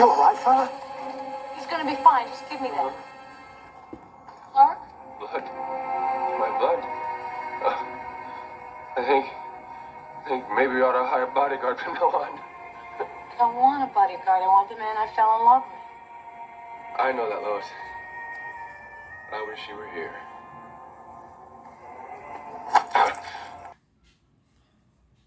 you all right, fella? He's gonna be fine. Just give me that. Clark? Blood. My blood. I think maybe we ought to hire a bodyguard from now on. I don't want a bodyguard. I want the man I fell in love with. I know that, Lois. I wish you were here.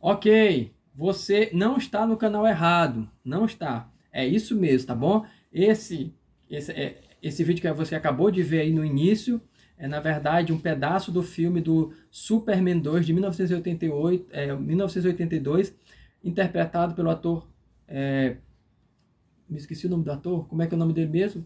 Ok, você não está no canal errado, não está. É isso mesmo, tá bom? Esse vídeo que você acabou de ver aí no início é, na verdade, um pedaço do filme do Superman 2 de 1982, interpretado pelo ator... me esqueci o nome do ator, como é que é o nome dele mesmo?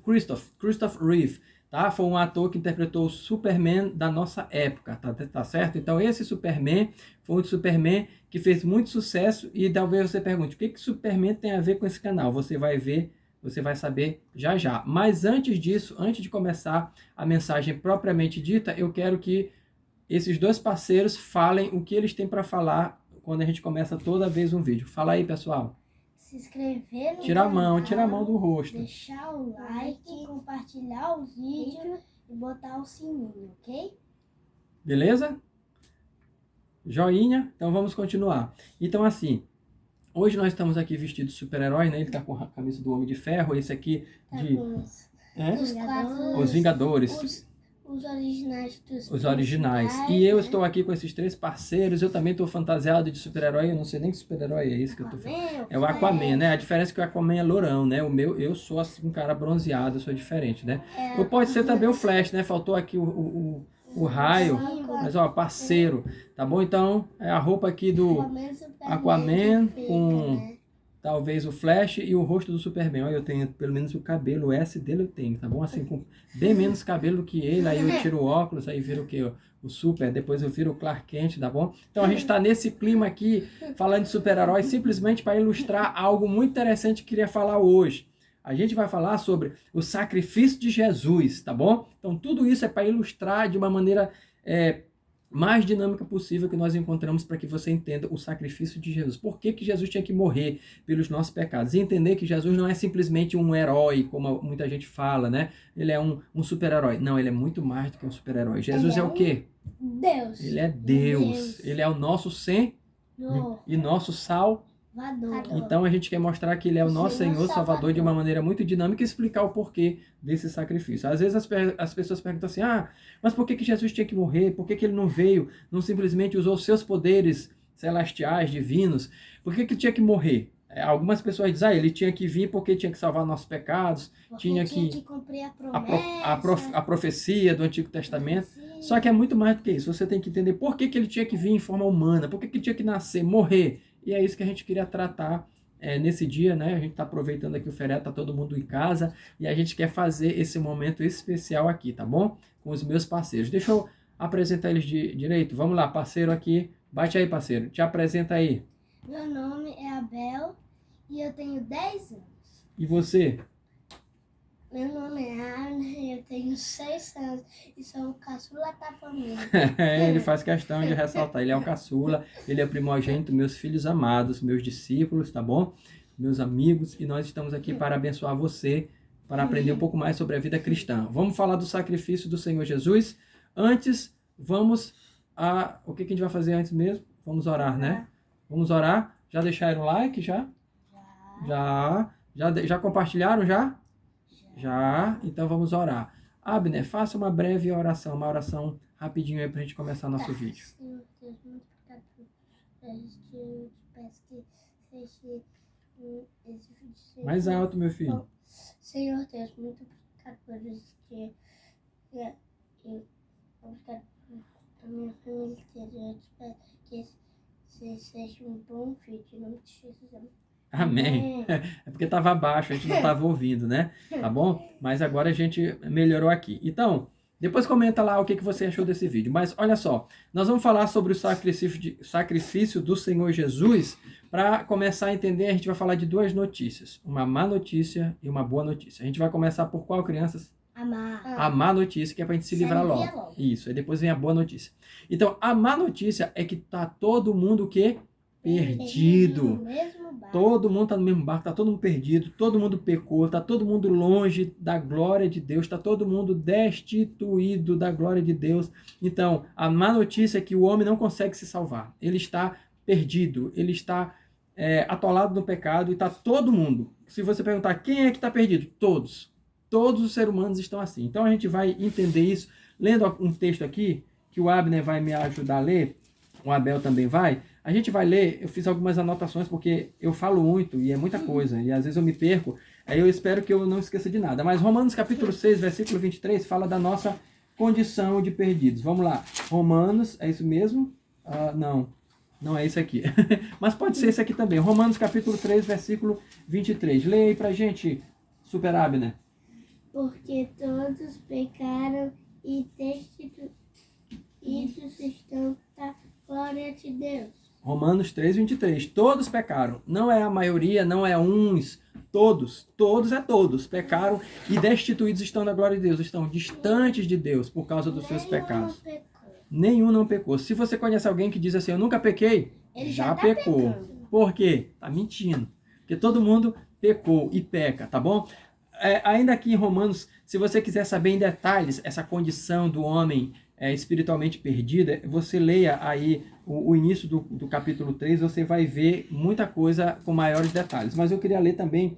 Christopher Reeve, tá? Foi um ator que interpretou o Superman da nossa época, tá certo? Então esse Superman foi um Superman que fez muito sucesso e talvez você pergunte, o que Superman tem a ver com esse canal? Você vai ver, você vai saber já já. Mas antes disso, antes de começar a mensagem propriamente dita, eu quero que esses dois parceiros falem o que eles têm para falar quando a gente começa toda vez um vídeo. Fala aí, pessoal. Se inscrever no Tira canal, a mão do rosto. deixar o like, compartilhar o vídeo e botar o sininho, ok? Beleza? Joinha? Então vamos continuar. Então assim, hoje nós estamos aqui vestidos de super-herói, né? Ele tá com a camisa do Homem de Ferro, esse aqui de... Os quatro... Os Vingadores. Os originais dos Os originais. E eu estou aqui com esses três parceiros. Eu também estou fantasiado de super-herói. Eu não sei nem que super-herói é esse que eu tô falando. É o Aquaman, né? A diferença é que o Aquaman é lourão, né? O meu, eu sou assim, um cara bronzeado, eu sou diferente, né? Ou pode ser também o Flash, né? Faltou aqui o raio. Mas, ó, parceiro. Tá bom? Então, é a roupa aqui do Aquaman com... talvez o Flash e o rosto do Superman. Olha, eu tenho pelo menos o cabelo, o S dele eu tenho, tá bom? Assim, com bem menos cabelo do que ele, aí eu tiro o óculos, aí vira o quê? O Super, depois eu viro o Clark Kent, tá bom? Então a gente tá nesse clima aqui, falando de super-herói, simplesmente para ilustrar algo muito interessante que eu queria falar hoje. A gente vai falar sobre o sacrifício de Jesus, tá bom? Então tudo isso é para ilustrar de uma maneira... mais dinâmica possível que nós encontramos para que você entenda o sacrifício de Jesus. Por que Jesus tinha que morrer pelos nossos pecados? E entender que Jesus não é simplesmente um herói, como muita gente fala, né? Ele é um super-herói. Não, ele é muito mais do que um super-herói. Jesus é o quê? Deus. Ele é Deus. Ele é o nosso Senhor e nosso Salvador. Então a gente quer mostrar que ele é o nosso Senhor Salvador de uma maneira muito dinâmica e explicar o porquê desse sacrifício. Às vezes as pessoas perguntam assim, mas por que Jesus tinha que morrer? Por que ele não veio, não simplesmente usou os seus poderes celestiais, divinos? Por que ele tinha que morrer? Algumas pessoas dizem, ele tinha que vir porque tinha que salvar nossos pecados, tinha que cumprir a profecia do Antigo Testamento. Só que é muito mais do que isso. Você tem que entender por que ele tinha que vir em forma humana, por que ele tinha que nascer, morrer. E é isso que a gente queria tratar nesse dia, né? A gente está aproveitando aqui o feriado, tá todo mundo em casa, e a gente quer fazer esse momento especial aqui, tá bom? Com os meus parceiros. Deixa eu apresentar eles direito. Vamos lá, parceiro aqui. Bate aí, parceiro. Te apresenta aí. Meu nome é Abel e eu tenho 10 anos. E você? Meu nome é Arne e eu tenho 6 anos e sou o caçula da família. Ele faz questão de ressaltar, ele é o caçula, ele é o primogênito, meus filhos amados, meus discípulos, tá bom? Meus amigos, e nós estamos aqui para abençoar você, para aprender um pouco mais sobre a vida cristã. Vamos falar do sacrifício do Senhor Jesus. Antes, vamos a... O que a gente vai fazer antes mesmo? Vamos orar, né? Vamos orar. Já deixaram o like? Já compartilharam? Já, então vamos orar. Abner, faça uma breve oração, uma oração rapidinho aí para a gente começar nosso vídeo. Senhor Deus, muito obrigado por isso. Eu te peço que seja esse vídeo. Mais alto, meu filho. Senhor Deus, muito obrigado por isso. Obrigado por minha família inteira. Eu te peço que esse seja um bom vídeo. Em nome de Jesus, amém. Amém. É porque estava abaixo, a gente não estava ouvindo, né? Tá bom? Mas agora a gente melhorou aqui. Então, depois comenta lá o que você achou desse vídeo. Mas olha só, nós vamos falar sobre o sacrifício do Senhor Jesus. Para começar a entender, a gente vai falar de duas notícias. Uma má notícia e uma boa notícia. A gente vai começar por qual, crianças? A má notícia, que é para a gente se livrar logo. Isso, aí depois vem a boa notícia. Então, a má notícia é que tá todo mundo o quê? perdido. No mesmo barco. Todo mundo está no mesmo barco, está todo mundo perdido, todo mundo pecou, está todo mundo longe da glória de Deus, está todo mundo destituído da glória de Deus. Então, a má notícia é que o homem não consegue se salvar. Ele está perdido, ele está atolado no pecado e está todo mundo. Se você perguntar quem é que está perdido, todos. Todos os seres humanos estão assim. Então a gente vai entender isso lendo um texto aqui, que o Abner vai me ajudar a ler, o Abel também vai. A gente vai ler, eu fiz algumas anotações porque eu falo muito e é muita coisa, e às vezes eu me perco, aí eu espero que eu não esqueça de nada. Mas Romanos capítulo 6, versículo 23, fala da nossa condição de perdidos. Vamos lá, Romanos, é isso mesmo? Não é isso aqui. Mas pode ser esse aqui também. Romanos capítulo 3, versículo 23. Leia aí pra gente, Super Abner. Porque todos pecaram e destituídos estão da glória de Deus. Romanos 3, 23. Todos pecaram. Não é a maioria, não é uns. Todos. Todos é todos. Pecaram e destituídos estão da glória de Deus. Estão distantes de Deus por causa dos seus pecados. Nenhum não pecou. Se você conhece alguém que diz assim, eu nunca pequei, Ele já já tá pecou. pecando. Por quê? Tá mentindo. Porque todo mundo pecou e peca, tá bom? Ainda aqui em Romanos, se você quiser saber em detalhes essa condição do homem espiritualmente perdida, você leia aí o início do capítulo 3, você vai ver muita coisa com maiores detalhes. Mas eu queria ler também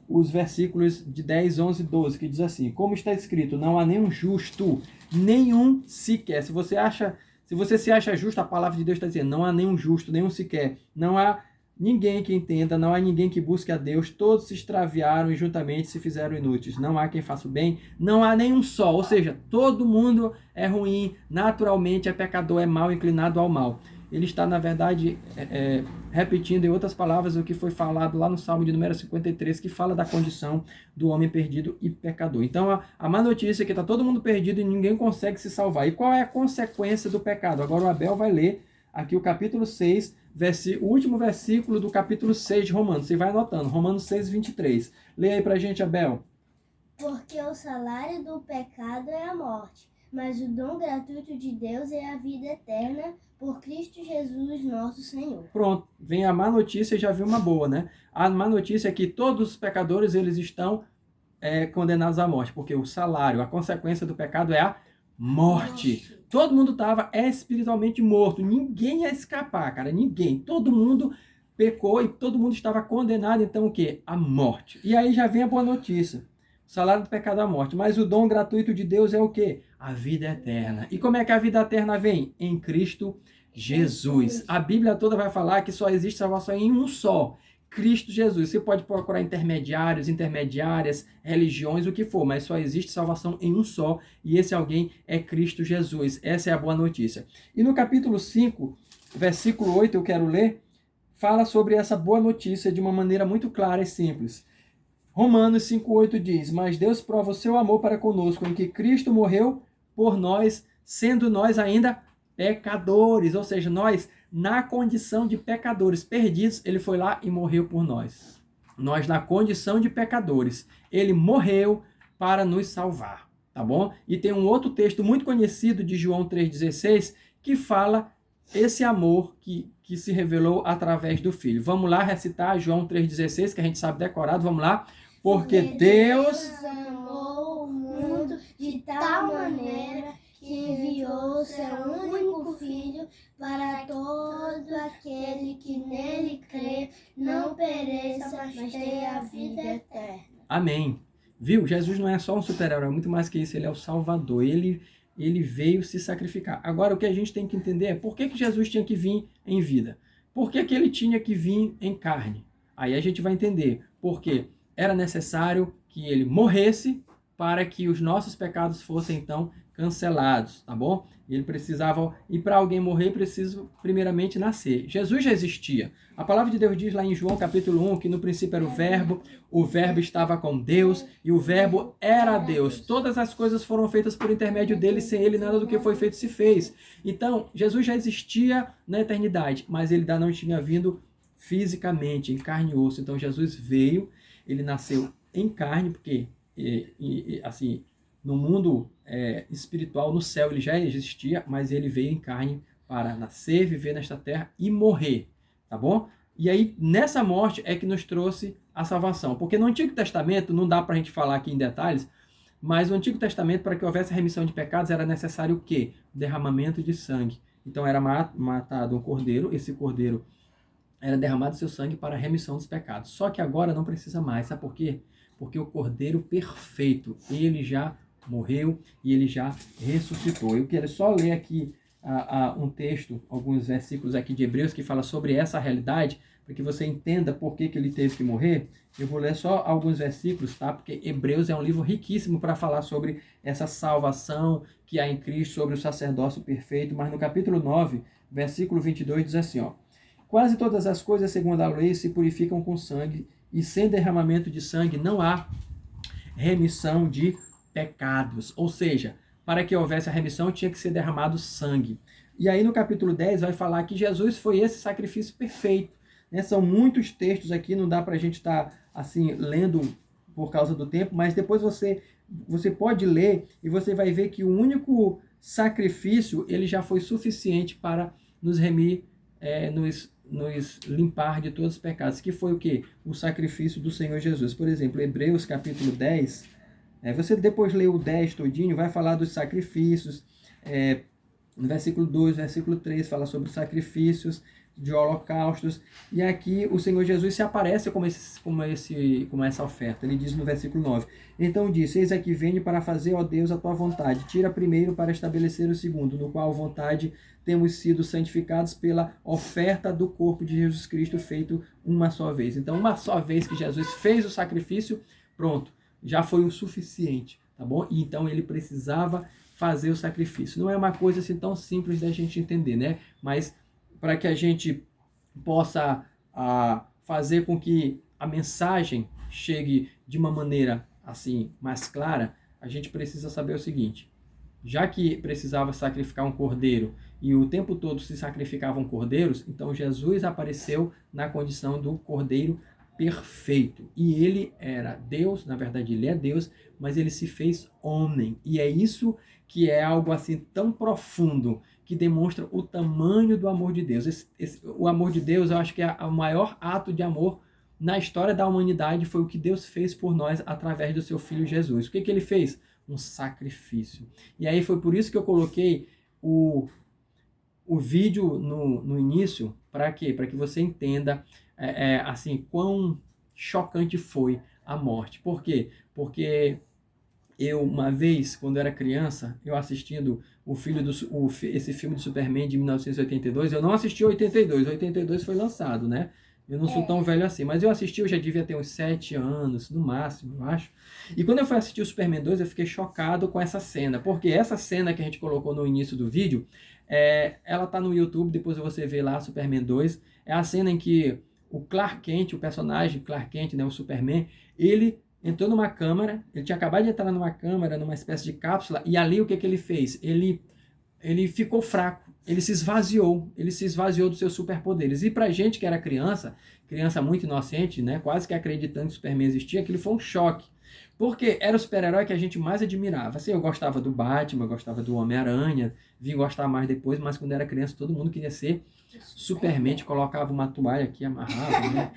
os versículos de 10, 11 e 12, que diz assim, como está escrito, não há nenhum justo, nenhum sequer. Se você se acha justo, a palavra de Deus está dizendo, não há nenhum justo, nenhum sequer. Não há ninguém que entenda, não há ninguém que busque a Deus, todos se extraviaram e juntamente se fizeram inúteis. Não há quem faça o bem, não há nenhum só. Ou seja, todo mundo é ruim, naturalmente é pecador, é mal, inclinado ao mal. Ele está, na verdade, repetindo em outras palavras o que foi falado lá no Salmo de número 53, que fala da condição do homem perdido e pecador. Então, a má notícia é que está todo mundo perdido e ninguém consegue se salvar. E qual é a consequência do pecado? Agora o Abel vai ler aqui o capítulo 6, o último versículo do capítulo 6 de Romanos. Você vai anotando, Romanos 6, 23. Leia aí pra gente, Abel. Porque o salário do pecado é a morte, mas o dom gratuito de Deus é a vida eterna por Cristo Jesus, nosso Senhor. Pronto, vem a má notícia e já viu uma boa, né? A má notícia é que todos os pecadores eles estão condenados à morte, porque o salário, a consequência do pecado é a morte. Todo mundo estava espiritualmente morto, ninguém ia escapar, cara, ninguém. Todo mundo pecou e todo mundo estava condenado, então o quê? A morte. E aí já vem a boa notícia. O salário do pecado é a morte, mas o dom gratuito de Deus é o quê? A vida eterna. E como é que a vida eterna vem? Em Cristo Jesus. A Bíblia toda vai falar que só existe salvação em um só, Cristo Jesus. Você pode procurar intermediários, intermediárias, religiões, o que for, mas só existe salvação em um só, e esse alguém é Cristo Jesus. Essa é a boa notícia. E no capítulo 5, versículo 8, eu quero ler, fala sobre essa boa notícia de uma maneira muito clara e simples. Romanos 5,8 diz, mas Deus prova o seu amor para conosco, em que Cristo morreu por nós, sendo nós ainda pecadores, ou seja, nós na condição de pecadores perdidos, ele foi lá e morreu por nós. Nós na condição de pecadores, ele morreu para nos salvar, tá bom? E tem um outro texto muito conhecido de João 3,16 que fala esse amor que se revelou através do Filho. Vamos lá recitar João 3,16, que a gente sabe decorado, vamos lá. Porque Deus amou o mundo de tal maneira que enviou o seu único Filho para todo aquele que nele crê, não pereça, mas tenha a vida eterna. Amém. Viu? Jesus não é só um super-herói, é muito mais que isso, ele é o Salvador, ele veio se sacrificar. Agora, o que a gente tem que entender é por que Jesus tinha que vir em vida? Por que ele tinha que vir em carne? Aí a gente vai entender, porque era necessário que ele morresse para que os nossos pecados fossem, então, cancelados, tá bom? Ele precisava, e para alguém morrer, preciso primeiramente nascer. Jesus já existia. A palavra de Deus diz lá em João capítulo 1, que no princípio era o verbo estava com Deus, e o verbo era Deus. Todas as coisas foram feitas por intermédio dele, sem ele nada do que foi feito se fez. Então, Jesus já existia na eternidade, mas ele ainda não tinha vindo fisicamente, em carne e osso. Então, Jesus veio, ele nasceu em carne, porque, assim, no mundo espiritual, no céu, ele já existia, mas ele veio em carne para nascer, viver nesta terra e morrer, tá bom? E aí, nessa morte é que nos trouxe a salvação. Porque no Antigo Testamento, não dá para a gente falar aqui em detalhes, mas no Antigo Testamento, para que houvesse remissão de pecados, era necessário o quê? O derramamento de sangue. Então era matado um cordeiro, esse cordeiro era derramado seu sangue para a remissão dos pecados. Só que agora não precisa mais, sabe por quê? Porque o cordeiro perfeito, ele já morreu e ele já ressuscitou. Eu quero só ler aqui um texto, alguns versículos aqui de Hebreus que fala sobre essa realidade, para que você entenda por que ele teve que morrer. Eu vou ler só alguns versículos, tá? Porque Hebreus é um livro riquíssimo para falar sobre essa salvação que há em Cristo, sobre o sacerdócio perfeito. Mas no capítulo 9, versículo 22, diz assim, ó: quase todas as coisas, segundo a lei, se purificam com sangue, e sem derramamento de sangue não há remissão de pecados. Ou seja, para que houvesse a remissão, tinha que ser derramado sangue. E aí no capítulo 10 vai falar que Jesus foi esse sacrifício perfeito. Né? São muitos textos aqui, não dá para a gente estar assim lendo por causa do tempo, mas depois você pode ler e você vai ver que o único sacrifício ele já foi suficiente para nos remir, nos limpar de todos os pecados, que foi o quê? O sacrifício do Senhor Jesus. Por exemplo, Hebreus capítulo 10, você depois lê o 10 todinho, vai falar dos sacrifícios, no versículo 2, versículo 3, fala sobre os sacrifícios de holocaustos, e aqui o Senhor Jesus se aparece como essa oferta. Ele diz no versículo 9, então disse, eis aqui venho para fazer, ó Deus, a tua vontade, tira primeiro para estabelecer o segundo, no qual vontade temos sido santificados pela oferta do corpo de Jesus Cristo feito uma só vez. Então, uma só vez que Jesus fez o sacrifício, pronto, já foi o suficiente, tá bom? E então ele precisava fazer o sacrifício. Não é uma coisa assim tão simples da gente entender, né? Mas para que a gente possa fazer com que a mensagem chegue de uma maneira assim mais clara, a gente precisa saber o seguinte: já que precisava sacrificar um cordeiro e o tempo todo se sacrificavam cordeiros, então Jesus apareceu na condição do cordeiro perfeito. E ele era Deus, na verdade ele é Deus, mas ele se fez homem. E é isso que é algo assim tão profundo, que demonstra o tamanho do amor de Deus. O amor de Deus, eu acho que é o maior ato de amor na história da humanidade, foi o que Deus fez por nós através do seu Filho Jesus. O que ele fez? Um sacrifício. E aí foi por isso que eu coloquei o vídeo no início, para quê? Para que você entenda assim, quão chocante foi a morte. Por quê? Porque eu, uma vez, quando era criança, eu assistindo esse filme do Superman de 1982, eu não assisti 82 foi lançado, né? Eu não sou tão velho assim, mas eu assisti, eu já devia ter uns 7 anos, no máximo, eu acho. E quando eu fui assistir o Superman 2, eu fiquei chocado com essa cena, porque essa cena que a gente colocou no início do vídeo, ela tá no YouTube, depois você vê lá, Superman 2, é a cena em que o Clark Kent, o personagem Clark Kent, né, o Superman, ele entrou numa câmara, ele tinha acabado de entrar numa câmara, numa espécie de cápsula, e ali o que ele fez? Ele ficou fraco, ele se esvaziou dos seus superpoderes. E pra gente que era criança muito inocente, né, quase que acreditando que o Superman existia, aquilo foi um choque. Porque era o super-herói que a gente mais admirava. Assim, eu gostava do Batman, eu gostava do Homem-Aranha, vim gostar mais depois, mas quando era criança todo mundo queria ser Superman, colocava uma toalha aqui, amarrava, né,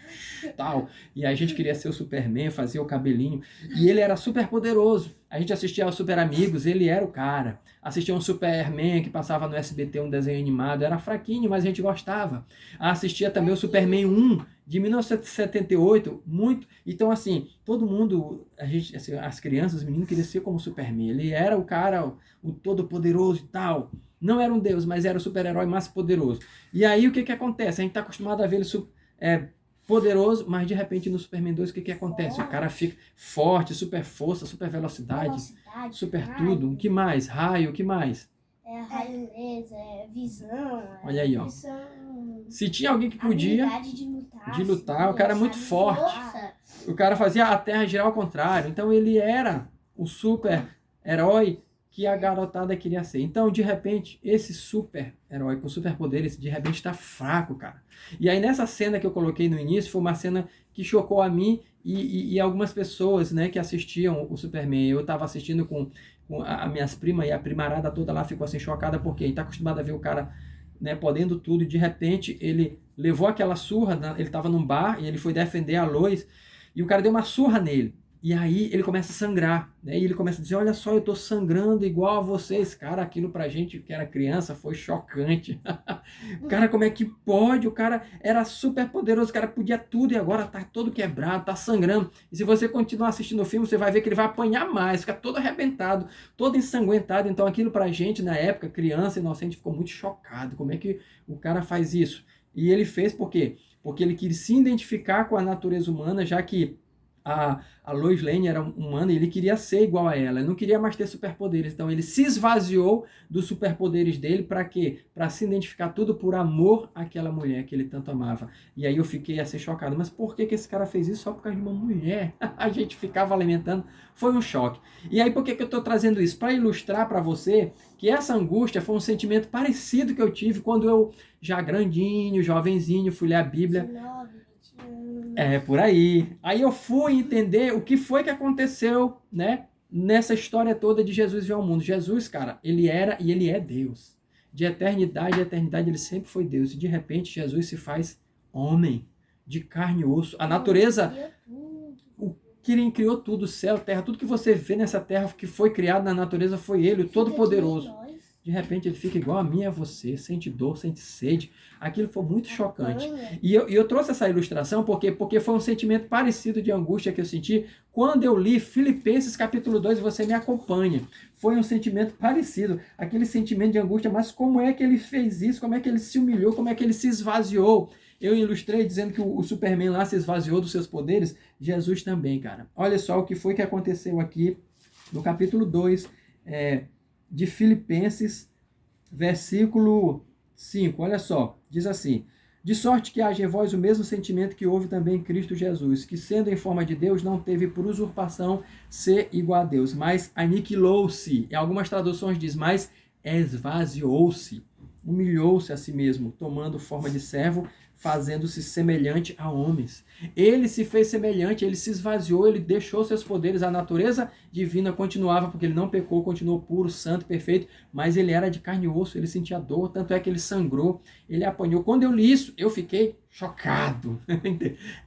tal. E a gente queria ser o Superman, fazia o cabelinho. E ele era super poderoso. A gente assistia aos Super Amigos, ele era o cara. Assistia um Superman que passava no SBT, um desenho animado. Era fraquinho, mas a gente gostava. Assistia também o Superman 1, de 1978, muito. Então, assim, todo mundo, assim, as crianças, os meninos queriam ser como o Superman. Ele era o cara, o todo-poderoso e tal. Não era um deus, mas era o super-herói mais poderoso. E aí, o que acontece? A gente está acostumado a ver ele poderoso, mas de repente no Superman 2, o que acontece? O cara fica forte, super força, super velocidade, super raio, tudo. O que mais? Raio, o que mais? Raio laser, visão. Olha aí, ó. Se tinha alguém que podia de lutar, o cara é muito forte. O cara fazia a Terra girar ao contrário. Então ele era o super-herói que a garotada queria ser. Então, de repente, esse super-herói com superpoderes, de repente está fraco, cara. E aí, nessa cena que eu coloquei no início, foi uma cena que chocou a mim e algumas pessoas, né, que assistiam o Superman. Eu estava assistindo com as minhas primas, e a primarada toda lá ficou assim chocada, porque a gente está acostumado a ver o cara né, podendo tudo, e de repente ele levou aquela surra, ele estava num bar e ele foi defender a Lois, e o cara deu uma surra nele. E aí ele começa a sangrar, né? E ele começa a dizer, olha só, eu tô sangrando igual a vocês. Cara, aquilo pra gente que era criança foi chocante. Cara, como é que pode? O cara era super poderoso, o cara podia tudo e agora tá todo quebrado, tá sangrando. E se você continuar assistindo o filme, você vai ver que ele vai apanhar mais, fica todo arrebentado, todo ensanguentado. Então aquilo pra gente, na época, criança, inocente, ficou muito chocado. Como é que o cara faz isso? E ele fez por quê? Porque ele quis se identificar com a natureza humana, já que a Lois Lane era humana e ele queria ser igual a ela, ele não queria mais ter superpoderes, então ele se esvaziou dos superpoderes dele, para quê? Para se identificar tudo por amor àquela mulher que ele tanto amava. E aí eu fiquei assim chocado, mas por que esse cara fez isso só por causa de uma mulher? A gente ficava alimentando, foi um choque. E aí por que eu estou trazendo isso? Para ilustrar para você que essa angústia foi um sentimento parecido que eu tive quando eu, já grandinho, jovenzinho, fui ler a Bíblia. É, por aí. Aí eu fui entender o que foi que aconteceu, né, nessa história toda de Jesus vir ao mundo. Jesus, cara, ele era e ele é Deus. De eternidade a eternidade ele sempre foi Deus. E de repente Jesus se faz homem, de carne e osso. A natureza, o que ele criou tudo, céu, terra, tudo que você vê nessa terra que foi criado na natureza foi ele, o Todo-Poderoso. De repente ele fica igual a mim e a você, sente dor, sente sede. Aquilo foi muito chocante. E eu trouxe essa ilustração porque foi um sentimento parecido de angústia que eu senti quando eu li Filipenses capítulo 2 e você me acompanha. Foi um sentimento parecido, aquele sentimento de angústia, mas como é que ele fez isso? Como é que ele se humilhou? Como é que ele se esvaziou? Eu ilustrei dizendo que o Superman lá se esvaziou dos seus poderes. Jesus também, cara. Olha só o que foi que aconteceu aqui no capítulo 2, de Filipenses, versículo 5, olha só, diz assim: de sorte que haja em vós o mesmo sentimento que houve também em Cristo Jesus, que sendo em forma de Deus, não teve por usurpação ser igual a Deus, mas aniquilou-se. Em algumas traduções diz, mas esvaziou-se, humilhou-se a si mesmo, tomando forma de servo, fazendo-se semelhante a homens. Ele se fez semelhante, ele se esvaziou, ele deixou seus poderes, a natureza divina continuava, porque ele não pecou, continuou puro, santo, perfeito, mas ele era de carne e osso, ele sentia dor, tanto é que ele sangrou, ele apanhou. Quando eu li isso, eu fiquei chocado.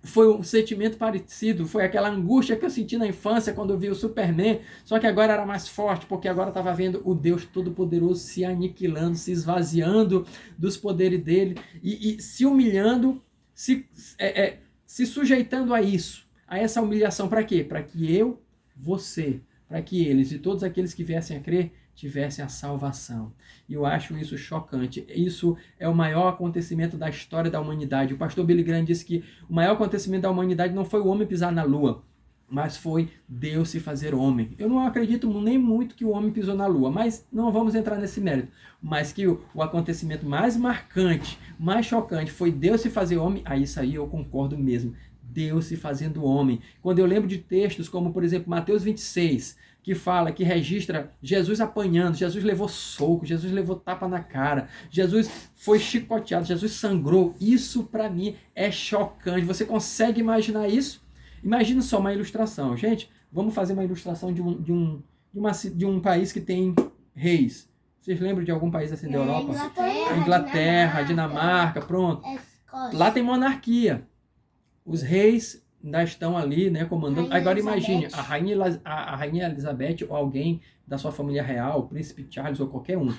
Foi um sentimento parecido, foi aquela angústia que eu senti na infância quando eu vi o Superman, só que agora era mais forte, porque agora estava vendo o Deus Todo-Poderoso se aniquilando, se esvaziando dos poderes dele e se humilhando, se sujeitando a isso, a essa humilhação. Para quê? Para que eu, você, para que eles e todos aqueles que viessem a crer tivessem a salvação. E eu acho isso chocante. Isso é o maior acontecimento da história da humanidade. O pastor Billy Graham disse que o maior acontecimento da humanidade não foi o homem pisar na lua, mas foi Deus se fazer homem. Eu não acredito nem muito que o homem pisou na lua, mas não vamos entrar nesse mérito. Mas que o acontecimento mais marcante, mais chocante, foi Deus se fazer homem, a isso aí eu concordo mesmo. Deus se fazendo homem. Quando eu lembro de textos como, por exemplo, Mateus 26, que fala, que registra Jesus apanhando, Jesus levou soco, Jesus levou tapa na cara, Jesus foi chicoteado, Jesus sangrou. Isso para mim é chocante. Você consegue imaginar isso? Imagina só uma ilustração. Gente, vamos fazer uma ilustração de um país que tem reis. Vocês lembram de algum país assim da Europa? Inglaterra, Dinamarca, pronto. Lá tem monarquia. Os reis ainda estão ali, né, comandando. Agora imagine, a rainha Elizabeth ou alguém da sua família real, o príncipe Charles ou qualquer um,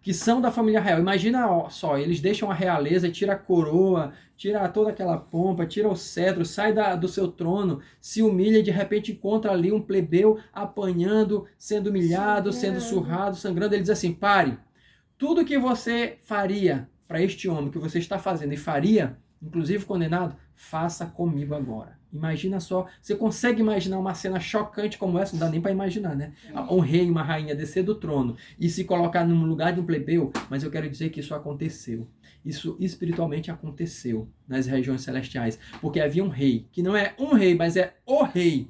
que são da família real. Imagina só, eles deixam a realeza, tira a coroa, tira toda aquela pompa, tira o cetro, sai do seu trono, se humilha e de repente encontra ali um plebeu apanhando, sendo humilhado, sendo surrado, sangrando. Ele diz assim: pare, tudo que você faria para este homem, que você está fazendo e faria, inclusive condenado, faça comigo agora. Imagina só, você consegue imaginar uma cena chocante como essa? Não dá nem para imaginar, né? Um rei e uma rainha descer do trono e se colocar no lugar de um plebeu, mas eu quero dizer que isso aconteceu. Isso espiritualmente aconteceu nas regiões celestiais, porque havia um rei, que não é um rei, mas é o rei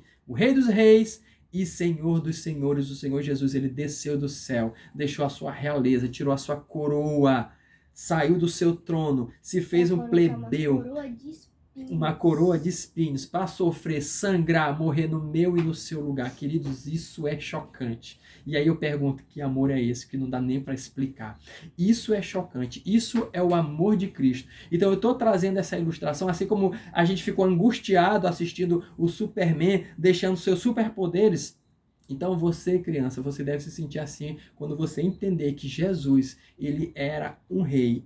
dos reis e Senhor dos senhores, o Senhor Jesus. Ele desceu do céu, deixou a sua realeza, tirou a sua coroa, saiu do seu trono, se fez um plebeu. uma coroa de espinhos para sofrer, sangrar, morrer no meu e no seu lugar. Queridos, isso é chocante. E aí eu pergunto, que amor é esse que não dá nem para explicar? Isso é chocante. Isso é o amor de Cristo. Então eu estou trazendo essa ilustração, assim como a gente ficou angustiado assistindo o Superman, deixando seus superpoderes. Então você, criança, você deve se sentir assim quando você entender que Jesus, ele era um rei.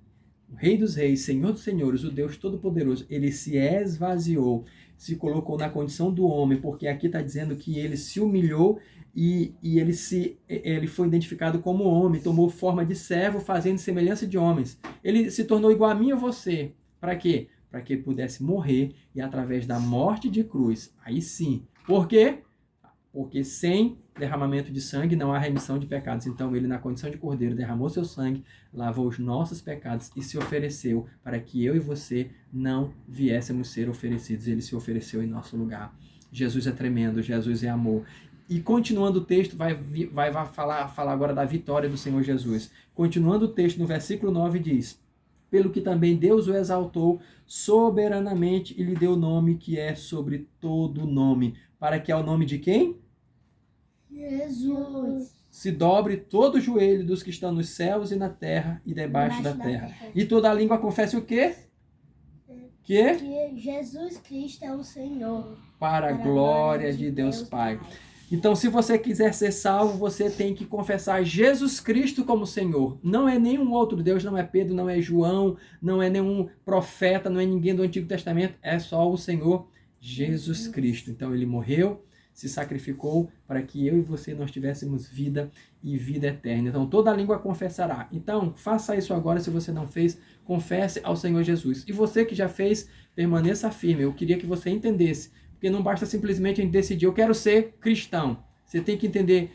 O Rei dos Reis, Senhor dos Senhores, o Deus Todo-Poderoso, ele se esvaziou, se colocou na condição do homem, porque aqui está dizendo que ele se humilhou e ele foi identificado como homem, tomou forma de servo, fazendo semelhança de homens. Ele se tornou igual a mim e a você. Para quê? Para que ele pudesse morrer e através da morte de cruz, aí sim. Por quê? Porque sem derramamento de sangue não há remissão de pecados. Então ele, na condição de cordeiro, derramou seu sangue, lavou os nossos pecados e se ofereceu para que eu e você não viéssemos ser oferecidos. Ele se ofereceu em nosso lugar. Jesus é tremendo, Jesus é amor. E continuando o texto, vai falar agora da vitória do Senhor Jesus. Continuando o texto, no versículo 9 diz: pelo que também Deus o exaltou soberanamente e lhe deu o nome que é sobre todo nome. Para que ao nome de quem? Jesus. Se dobre todo o joelho dos que estão nos céus e na terra e debaixo da terra. E toda a língua confesse o quê? Que Jesus Cristo é o Senhor. Para a glória de Deus Pai. Então, se você quiser ser salvo, você tem que confessar Jesus Cristo como Senhor. Não é nenhum outro Deus, não é Pedro, não é João, não é nenhum profeta, não é ninguém do Antigo Testamento, é só o Senhor Jesus Cristo. Então, ele morreu, se sacrificou para que eu e você nós tivéssemos vida e vida eterna. Então, toda a língua confessará. Então, faça isso agora, se você não fez, confesse ao Senhor Jesus. E você que já fez, permaneça firme. Eu queria que você entendesse, porque não basta simplesmente a gente decidir, eu quero ser cristão. Você tem que entender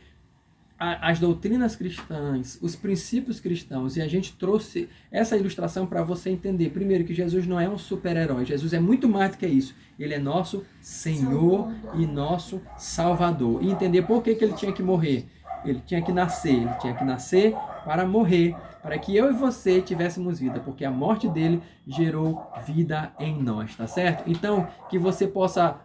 as doutrinas cristãs, os princípios cristãos, e a gente trouxe essa ilustração para você entender, primeiro, que Jesus não é um super-herói, Jesus é muito mais do que isso, ele é nosso Senhor e nosso Salvador, e entender por que ele tinha que morrer, ele tinha que nascer para morrer, para que eu e você tivéssemos vida, porque a morte dele gerou vida em nós, tá certo? Então, que você possa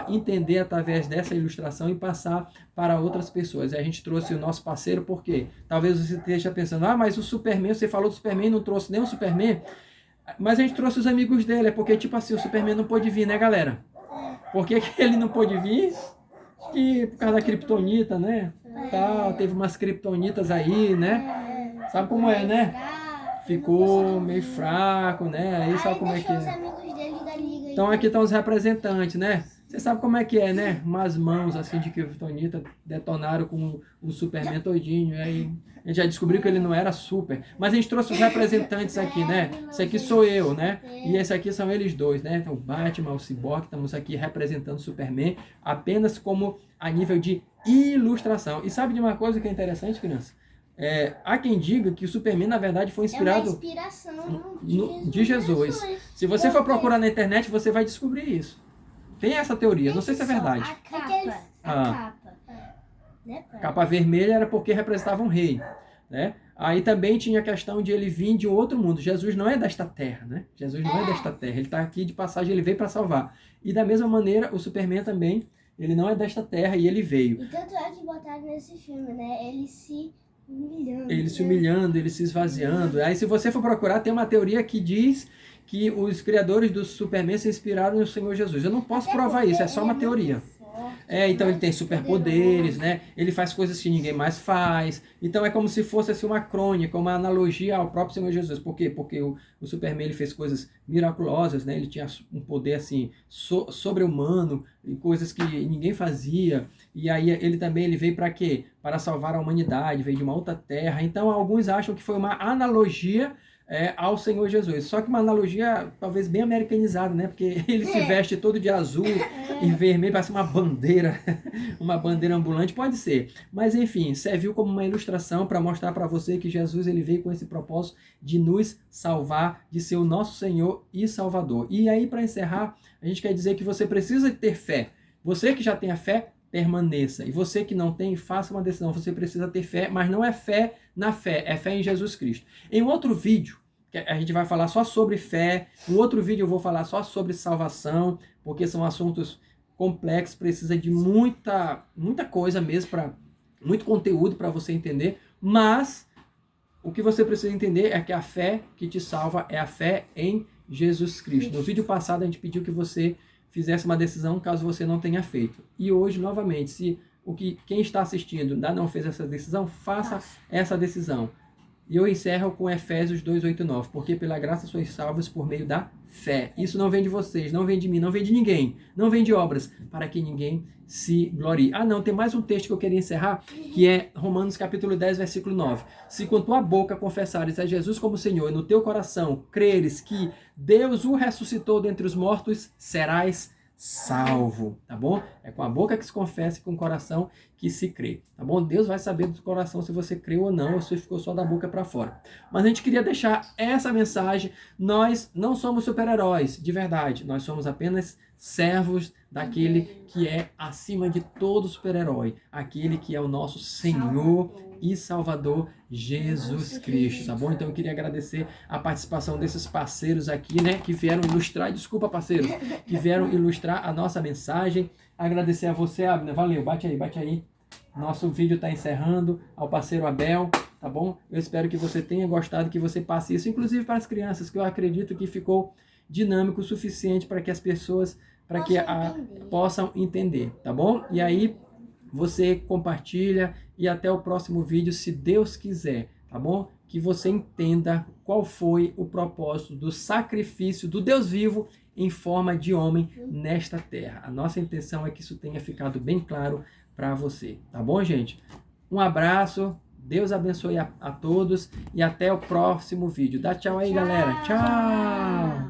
entender através dessa ilustração e passar para outras pessoas. A gente trouxe o nosso parceiro, porque talvez você esteja pensando, mas o Superman, você falou do Superman, não trouxe nem o Superman, mas a gente trouxe os amigos dele, é porque tipo assim, o Superman não pôde vir, né, galera? Por que ele não pôde vir? Que por causa da kriptonita, né? Teve umas kriptonitas aí, né? Sabe como é, né? Ficou meio fraco, né? Aí sabe como é que é. Então aqui estão os representantes, né? Você sabe como é que é, né? Umas mãos assim de kriptonita detonaram com o Superman todinho. E aí a gente já descobriu que ele não era super. Mas a gente trouxe os representantes aqui, né? Esse aqui sou eu, né? E esse aqui são eles dois, né? Então o Batman, o Cyborg, estamos aqui representando o Superman apenas como a nível de ilustração. E sabe de uma coisa que é interessante, criança? Há quem diga que o Superman, na verdade, foi inspirado de Jesus. Se você for procurar na internet, você vai descobrir isso. Tem essa teoria, não sei se é verdade. A capa vermelha era porque representava um rei, né? Aí também tinha a questão de ele vir de um outro mundo. Jesus não é desta terra, né? Jesus não é desta terra. Ele está aqui de passagem, ele veio para salvar. E da mesma maneira, o Superman também, ele não é desta terra e ele veio. E tanto é que botaram nesse filme, né? Ele se humilhando, ele se esvaziando. Aí se você for procurar, tem uma teoria que diz que os criadores do Superman se inspiraram no Senhor Jesus. Eu não posso provar isso, é só uma teoria. Então ele tem superpoderes, né? Ele faz coisas que ninguém mais faz. Então é como se fosse assim, uma crônica, uma analogia ao próprio Senhor Jesus. Por quê? Porque o Superman ele fez coisas miraculosas, né? Ele tinha um poder assim sobre-humano, e coisas que ninguém fazia. E aí ele também veio para quê? Para salvar a humanidade, veio de uma outra terra. Então alguns acham que foi uma analogia ao Senhor Jesus. Só que uma analogia talvez bem americanizada, né? Porque ele se veste todo de azul e vermelho, parece uma bandeira, uma bandeira ambulante, pode ser. Mas enfim, serviu como uma ilustração para mostrar para você que Jesus ele veio com esse propósito de nos salvar, de ser o nosso Senhor e Salvador. E aí, para encerrar, a gente quer dizer que você precisa ter fé. Você que já tem a fé, permaneça. E você que não tem, faça uma decisão. Você precisa ter fé, mas não é fé na fé, é fé em Jesus Cristo. Em outro vídeo, que a gente vai falar só sobre fé. Um outro vídeo eu vou falar só sobre salvação, porque são assuntos complexos, precisa de muita coisa mesmo, muito conteúdo para você entender, mas o que você precisa entender é que a fé que te salva é a fé em Jesus Cristo. No vídeo passado a gente pediu que você fizesse uma decisão caso você não tenha feito. E hoje, novamente, se quem está assistindo ainda não fez essa decisão, faça essa decisão. E eu encerro com Efésios 2:8-9, porque pela graça sois salvos por meio da fé. Isso não vem de vocês, não vem de mim, não vem de ninguém, não vem de obras, para que ninguém se glorie. Não, tem mais um texto que eu queria encerrar, que é Romanos capítulo 10, versículo 9. Se com tua boca confessares a Jesus como Senhor e no teu coração creres que Deus o ressuscitou dentre os mortos, serás salvo, tá bom? É com a boca que se confessa e com o coração que se crê, tá bom? Deus vai saber do coração se você creu ou não, ou se ficou só da boca para fora. Mas a gente queria deixar essa mensagem. Nós não somos super-heróis, de verdade. Nós somos apenas servos daquele que é acima de todo super-herói, aquele que é o nosso Senhor e Salvador Jesus Cristo, tá bom? Então eu queria agradecer a participação desses parceiros aqui, né, que vieram ilustrar, desculpa parceiros, que vieram ilustrar a nossa mensagem. Agradecer a você, Abner, valeu, bate aí. Nosso vídeo está encerrando, ao parceiro Abel, tá bom? Eu espero que você tenha gostado, que você passe isso, inclusive para as crianças, que eu acredito que ficou dinâmico o suficiente para que as pessoas, possam entender, tá bom? E aí, você compartilha e até o próximo vídeo, se Deus quiser, tá bom? Que você entenda qual foi o propósito do sacrifício do Deus vivo em forma de homem nesta terra. A nossa intenção é que isso tenha ficado bem claro para você, tá bom, gente? Um abraço, Deus abençoe a todos e até o próximo vídeo. Dá tchau aí, galera. Tchau!